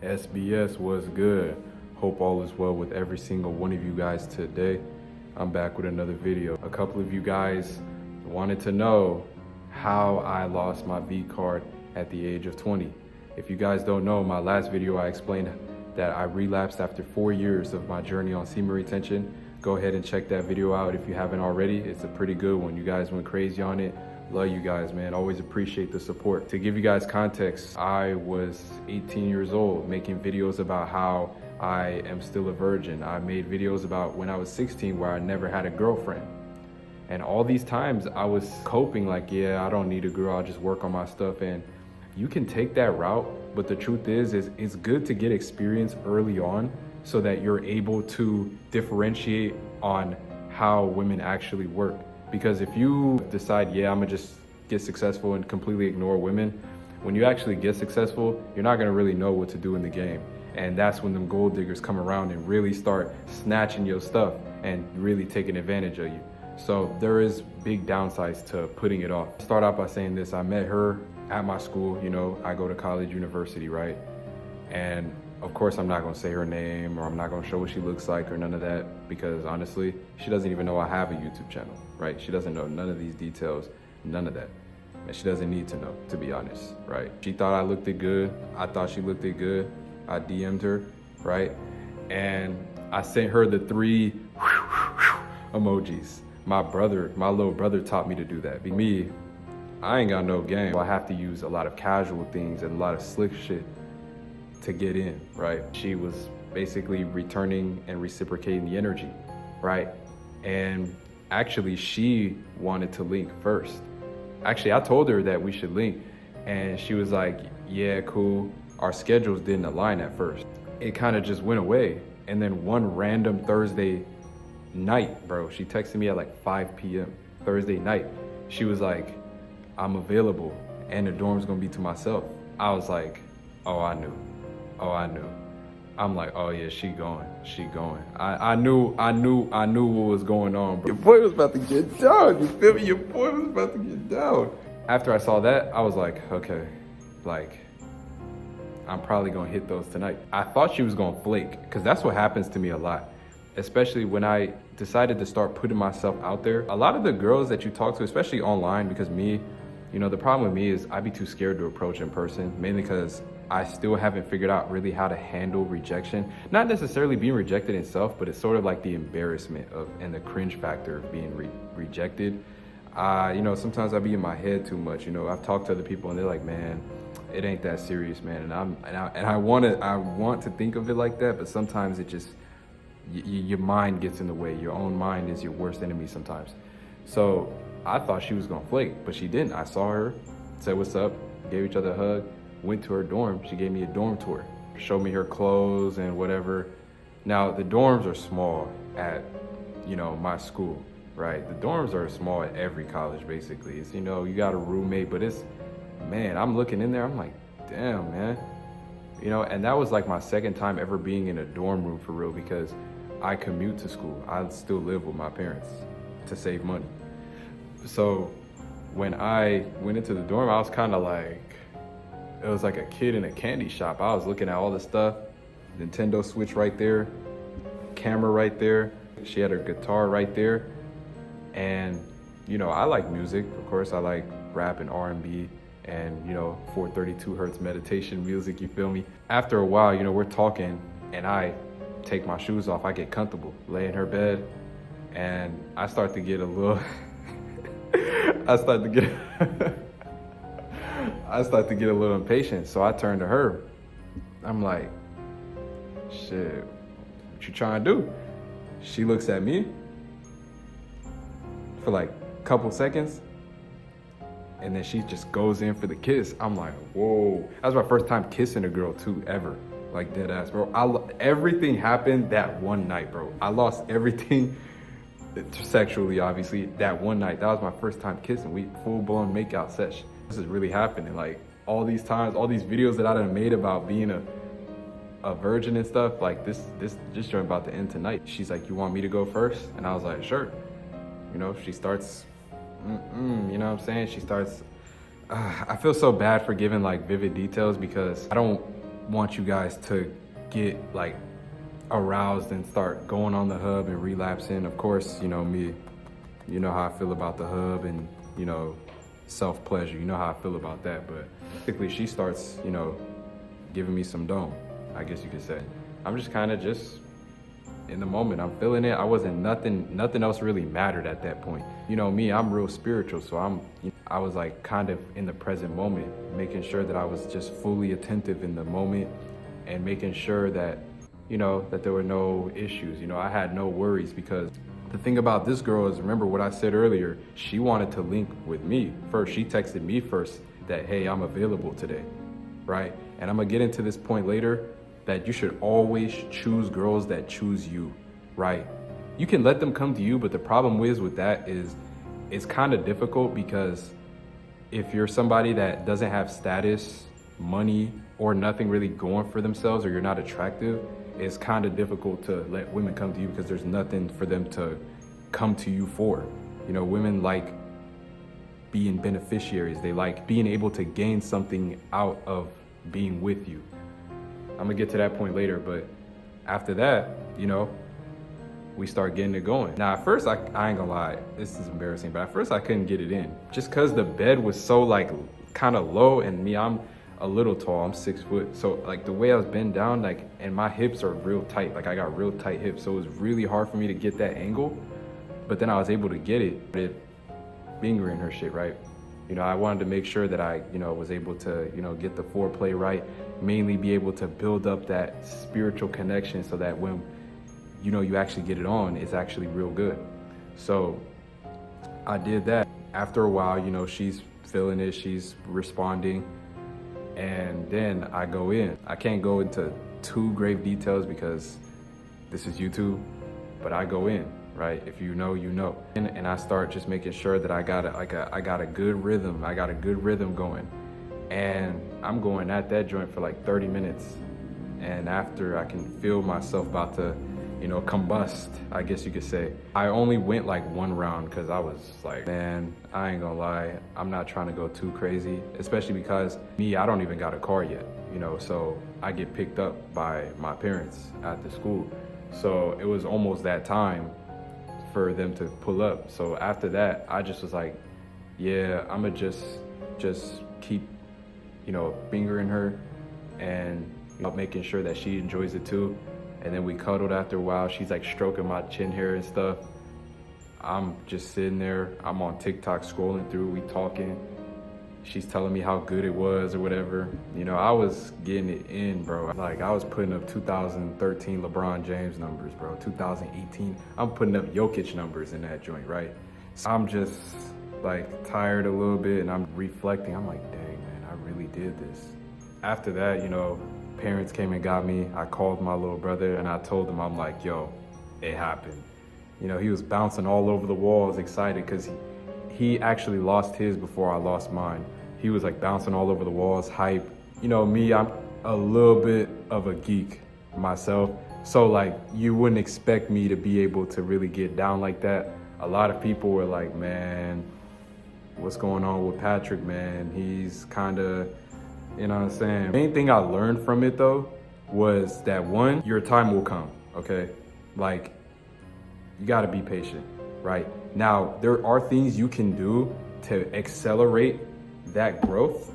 SBS was good. Hope all is well with every single one of you guys today. I'm back with another video. A couple of you guys wanted to know how I lost my V card at the age of 20. If you guys don't know, my last video I explained that I relapsed after 4 years of my journey on semen retention. Go ahead and check that video out if you haven't already. It's a pretty good one. You guys went crazy on it. Love you guys, man. Always appreciate the support. To give you guys context, I was 18 years old making videos about how I am still a virgin. I made videos about when I was 16 where I never had a girlfriend. And all these times I was coping like, yeah, I don't need a girl, I'll just work on my stuff. And you can take that route, but the truth is it's good to get experience early on so that you're able to differentiate on how women actually work. Because if you decide, yeah, I'm gonna just get successful and completely ignore women, when you actually get successful, you're not gonna really know what to do in the game. And that's when them gold diggers come around and really start snatching your stuff and really taking advantage of you. So there is big downsides to putting it off. Start out by saying this, I met her at my school, you know, I go to college, university, right? And of course, I'm not gonna say her name or I'm not gonna show what she looks like or none of that, because honestly, she doesn't even know I have a YouTube channel, right? She doesn't know none of these details, none of that. And she doesn't need to know, to be honest, right? She thought I looked it good. I thought she looked it good. I DM'd her, right? And I sent her the 3 emojis. My little brother taught me to do that. Me, I ain't got no game. I have to use a lot of casual things and a lot of slick shit to get in, right? She was basically returning and reciprocating the energy, right? And actually she wanted to link first. Actually, I told her that we should link and she was like, yeah, cool. Our schedules didn't align at first. It kind of just went away. And then one random Thursday night, bro, she texted me at like 5 p.m. Thursday night. She was like, I'm available and the dorm's gonna be to myself. I was like, oh, I knew. I'm like, oh yeah, she going. I knew what was going on, bro. Your boy was about to get down, you feel me? Your boy was about to get down. After I saw that, I was like, okay, like, I'm probably gonna hit those tonight. I thought she was gonna flake, because that's what happens to me a lot. Especially when I decided to start putting myself out there. A lot of the girls that you talk to, especially online, because me, you know, the problem with me is I'd be too scared to approach in person, mainly because I still haven't figured out really how to handle rejection. Not necessarily being rejected itself, but it's sort of like the embarrassment of and the cringe factor of being rejected. You know, sometimes I be in my head too much. You know, I've talked to other people and they're like, man, it ain't that serious, man. And I want to think of it like that, but sometimes it just, your mind gets in the way. Your own mind is your worst enemy sometimes. So I thought she was gonna flake, but she didn't. I saw her, said what's up, gave each other a hug, went to her dorm. She gave me a dorm tour, showed me her clothes and whatever. Now the dorms are small at, you know, my school, right? The dorms are small at every college basically. It's, you know, you got a roommate, but it's, man, I'm looking in there, I'm like, damn, man. You know, and that was like my second time ever being in a dorm room for real, because I commute to school. I still live with my parents to save money. So when I went into the dorm, I was kind of like, it was like a kid in a candy shop. I was looking at all this stuff, Nintendo Switch right there, camera right there. She had her guitar right there. And, you know, I like music. Of course, I like rap and R&B and, you know, 432 hertz meditation music, you feel me? After a while, you know, we're talking and I take my shoes off, I get comfortable, lay in her bed, and I start to get a little, I start to get a little impatient. So I turn to her. I'm like, shit, what you trying to do? She looks at me for like a couple seconds, and then she just goes in for the kiss. I'm like, whoa. That was my first time kissing a girl too, ever. Like dead ass, bro. Everything happened that one night, bro. I lost everything sexually, obviously, that one night. That was my first time kissing. We full-blown make-out session. This is really happening. Like all these times, all these videos that I done made about being a virgin and stuff, like this joint about to end tonight. She's like, you want me to go first? And I was like, sure. You know, she starts, you know what I'm saying? She starts, I feel so bad for giving like vivid details because I don't want you guys to get like aroused and start going on the hub and relapsing. Of course, you know me, you know how I feel about the hub and, you know, self-pleasure. You know how I feel about that. But basically she starts, you know, giving me some dome, I guess you could say. I'm just kind of just in the moment. I'm feeling it. I wasn't nothing else really mattered at that point. You know me, I'm real spiritual, so I was like kind of in the present moment, making sure that I was just fully attentive in the moment and making sure that, you know, that there were no issues. You know, I had no worries, because the thing about this girl is, remember what I said earlier, she wanted to link with me first. She texted me first that, hey, I'm available today, right? And I'm gonna get into this point later, that you should always choose girls that choose you, right? You can let them come to you, but the problem is with that is it's kind of difficult, because if you're somebody that doesn't have status, money, or nothing really going for themselves, or you're not attractive, it's kind of difficult to let women come to you, because there's nothing for them to come to you for. You know, women like being beneficiaries. They like being able to gain something out of being with you. I'm gonna get to that point later, but after that, you know, we start getting it going. Now, at first, I ain't gonna lie, this is embarrassing, but at first I couldn't get it in. Just cause the bed was so like kind of low, and me, I'm a little tall, I'm 6 foot. So like the way I was bent down, like, and my hips are real tight. Like I got real tight hips. So it was really hard for me to get that angle, but then I was able to get it, fingering her shit, right? You know, I wanted to make sure that I, you know, was able to, you know, get the foreplay right, mainly be able to build up that spiritual connection, so that when, you know, you actually get it on, it's actually real good. So I did that. After a while, you know, she's feeling it, she's responding, and then I go in. I can't go into too grave details because this is YouTube, but I go in. Right? If you know, you know. And I start just making sure that I got a good rhythm. I got a good rhythm going. And I'm going at that joint for like 30 minutes. And after, I can feel myself about to, you know, combust, I guess you could say. I only went like one round, because I was like, man, I ain't gonna lie, I'm not trying to go too crazy, especially because me, I don't even got a car yet, you know, so I get picked up by my parents at the school. So it was almost that time for them to pull up. So after that, I just was like, yeah, I'ma just keep, you know, fingering her and, you know, making sure that she enjoys it too. And then we cuddled after a while. She's like stroking my chin hair and stuff. I'm just sitting there. I'm on TikTok scrolling through, we talking. She's telling me how good it was or whatever. You know, I was getting it in, bro. Like, I was putting up 2013 LeBron James numbers, bro. 2018, I'm putting up Jokic numbers in that joint, right? So I'm just like tired a little bit, and I'm reflecting. I'm like, dang, man, I really did this. After that, you know, parents came and got me. I called my little brother and I told him, I'm like, yo, it happened. You know, he was bouncing all over the walls, excited, because he actually lost his before I lost mine. He was like bouncing all over the walls, hype. You know me, I'm a little bit of a geek myself. So like, you wouldn't expect me to be able to really get down like that. A lot of people were like, man, what's going on with Patrick, man? He's kind of, you know what I'm saying? The main thing I learned from it though, was that one, your time will come, okay? Like, you gotta be patient, right? Now, there are things you can do to accelerate that growth,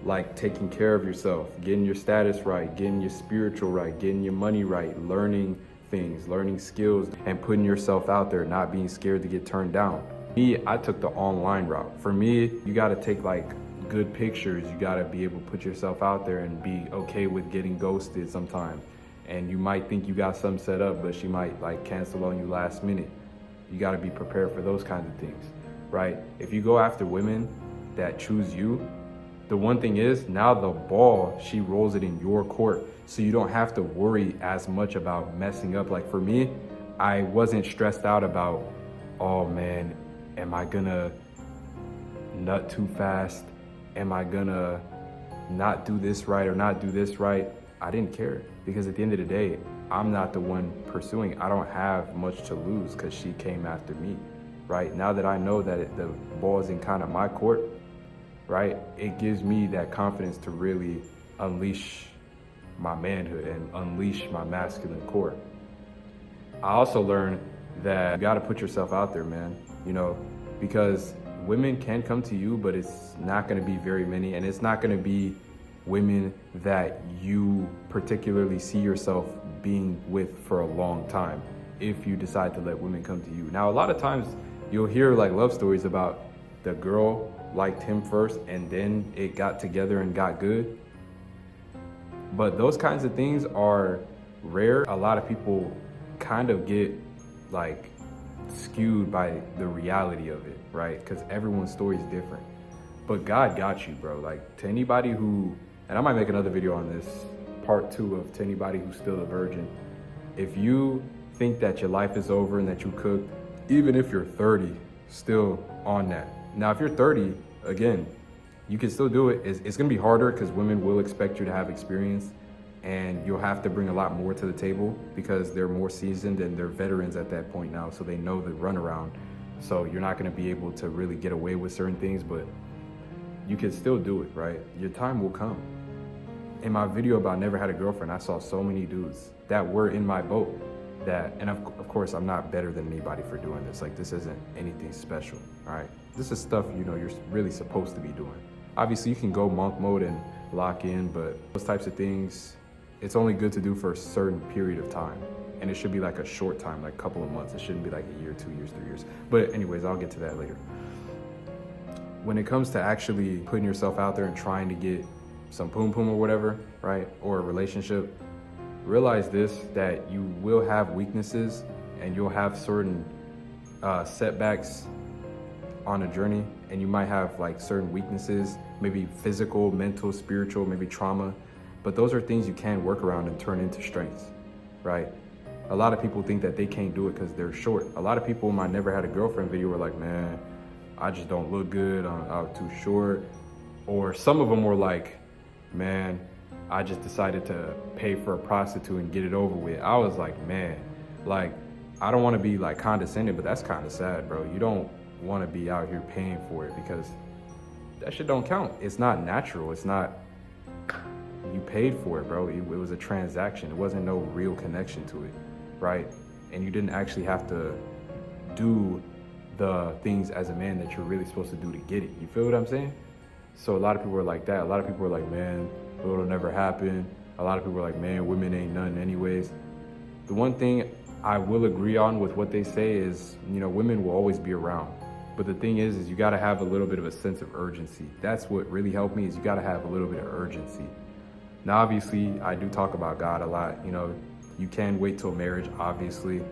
like taking care of yourself, getting your status right, getting your spiritual right, getting your money right, learning things, learning skills, and putting yourself out there, not being scared to get turned down. Me, I took the online route. For me, you gotta take like good pictures. You gotta be able to put yourself out there and be okay with getting ghosted sometimes. And you might think you got something set up, but she might like cancel on you last minute. You gotta be prepared for those kinds of things, right? If you go after women that choose you, the one thing is, now the ball, she rolls it in your court. So you don't have to worry as much about messing up. Like for me, I wasn't stressed out about, oh man, am I gonna nut too fast? Am I gonna not do this right or not do this right? I didn't care, because at the end of the day, I'm not the one pursuing. I don't have much to lose because she came after me, right? Now that I know that the ball is in kind of my court, right? It gives me that confidence to really unleash my manhood and unleash my masculine core. I also learned that you gotta put yourself out there, man, you know, because women can come to you, but it's not gonna be very many, and it's not gonna be women that you particularly see yourself being with for a long time if you decide to let women come to you. Now, a lot of times you'll hear like love stories about the girl liked him first and then it got together and got good. But those kinds of things are rare. A lot of people kind of get like skewed by the reality of it, right? Because everyone's story is different. But God got you, bro. Like, to anybody who, and I might make another video on this, part 2 of to anybody who's still a virgin. If you think that your life is over and that you cooked, even if you're 30, still on that. Now, if you're 30, again, you can still do it. It's gonna be harder because women will expect you to have experience, and you'll have to bring a lot more to the table because they're more seasoned and they're veterans at that point now, so they know the runaround. So you're not gonna be able to really get away with certain things, but you can still do it, right? Your time will come. In my video about never had a girlfriend, I saw so many dudes that were in my boat that, and of course, I'm not better than anybody for doing this. Like, this isn't anything special, all right? This is stuff, you know, you're really supposed to be doing. Obviously, you can go monk mode and lock in, but those types of things, it's only good to do for a certain period of time. And it should be like a short time, like a couple of months. It shouldn't be like a year, 2 years, 3 years. But anyways, I'll get to that later. When it comes to actually putting yourself out there and trying to get some poom poom or whatever, right? Or a relationship, realize this, that you will have weaknesses and you'll have certain setbacks on a journey, and you might have like certain weaknesses, maybe physical, mental, spiritual, maybe trauma, but those are things you can work around and turn into strengths, right? A lot of people think that they can't do it because they're short. A lot of people in my never had a girlfriend video were like, man, I just don't look good, I'm too short. Or some of them were like, man, I just decided to pay for a prostitute and get it over with. I was like, man, like, I don't want to be like condescending, but that's kind of sad, bro. You don't want to be out here paying for it because that shit don't count. It's not natural. It's not, you paid for it, bro. It was a transaction. It wasn't no real connection to it, right? And you didn't actually have to do the things as a man that you're really supposed to do to get it. You feel what I'm saying? So a lot of people are like that. A lot of people are like, man, it'll never happen. A lot of people are like, man, women ain't nothing anyways. The one thing I will agree on with what they say is, you know, women will always be around. But the thing is you gotta have a little bit of a sense of urgency. That's what really helped me, is you gotta have a little bit of urgency. Now, obviously, I do talk about God a lot. You know, you can wait till marriage, obviously,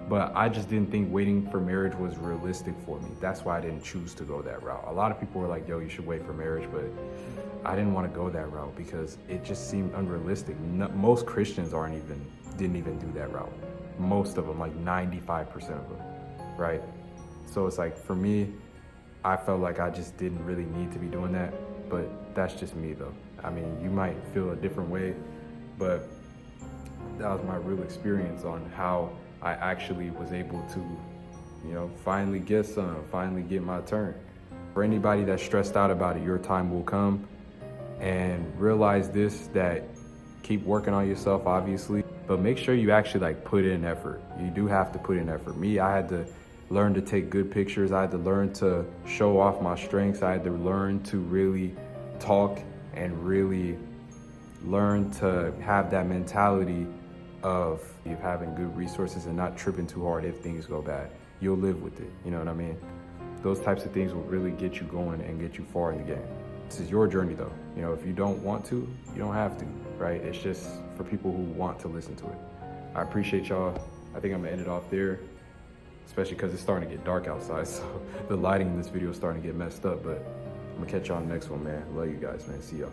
but I just didn't think waiting for marriage was realistic for me. That's why I didn't choose to go that route. A lot of people were like, yo, you should wait for marriage, but I didn't want to go that route because it just seemed unrealistic. Most Christians didn't even do that route. Most of them, like 95% of them, right? So it's like, for me, I felt like I just didn't really need to be doing that, but that's just me though. I mean, you might feel a different way, but that was my real experience on how I actually was able to, you know, finally get some, finally get my turn. For anybody that's stressed out about it, your time will come. And realize this, that keep working on yourself, obviously, but make sure you actually like put in effort. You do have to put in effort. Me, I had to learn to take good pictures. I had to learn to show off my strengths. I had to learn to really talk and really learn to have that mentality of you having good resources and not tripping too hard if things go bad. You'll live with it, you know what I mean? Those types of things will really get you going and get you far in the game. This is your journey though. You know, if you don't want to, you don't have to, right? It's just for people who want to listen to it. I appreciate y'all. I think I'm gonna end it off there, especially because it's starting to get dark outside, so the lighting in this video is starting to get messed up, but I'm gonna catch y'all on the next one, man. Love you guys, man. See y'all.